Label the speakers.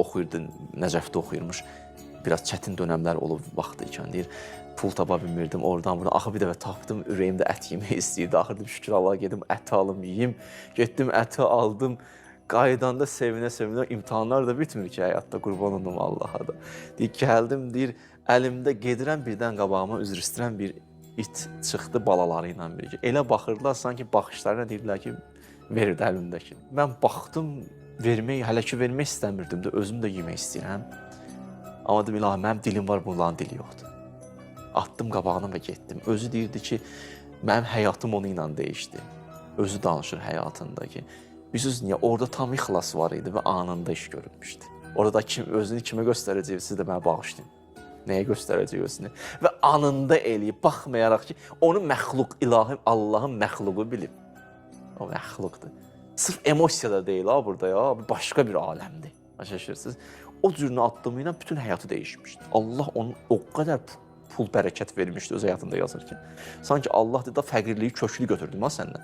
Speaker 1: oxuyurdu, Nəcəfdə oxuyurmuş. Biraz çətin dönəmlər olub vaxtı ikən deyir. Pul tapa bilmirdim oradan buradan. Axı bir dəfə tapdım, ürəyimdə ət yemək istəyirdi. Axırda şükür Allaha gedim ət alım, yeyim. Getdim əti aldım. Qaydanda sevinə-sevinə imtahanlar da bitmir ki, həyatda qurban olum Allaha da. Deyir, gəldim, deyir, əlimdə gedirəm birdən qabağıma üzr istəyirəm bir it çıxdı balaları ilə birgə. Elə baxırdılar, sanki baxışlarına deyirlər ki, verirdi əlimdəki. Mən baxdım, hələ ki vermək istəmirdim də, özüm də yemək istəyirəm. Amma dedim, ilahi, mənim dilim var, bunların dili yoxdur. Atdım qabağına və getdim. Özü deyirdi ki, mənim həyatım onu ilə dəyişdi. Özü danışır həyatında ki, bilirsiniz niyə? Orada tam ixlas var idi və anında iş görülmüşdü. Orada da özünü kimə göstərəcək, siz də mənə bağışlayın. Nəyə göstərəcək özünü? Və anında eləyib, baxmayaraq ki, onu məxluq, ilahim, Allahın məxluqu bilib. O məxluqdur. Sırf emosiya da deyil ha burada ya, başqa bir aləmdir. Başa-düşürsünüz? O cürünü addımı ilə bütün həyatı dəyişmişdi. Allah onun o qədər pul bərəkət vermişdi öz həyatında yazırkən. Sanki Allah da fəqirliyi köklü götürdü ha səndən.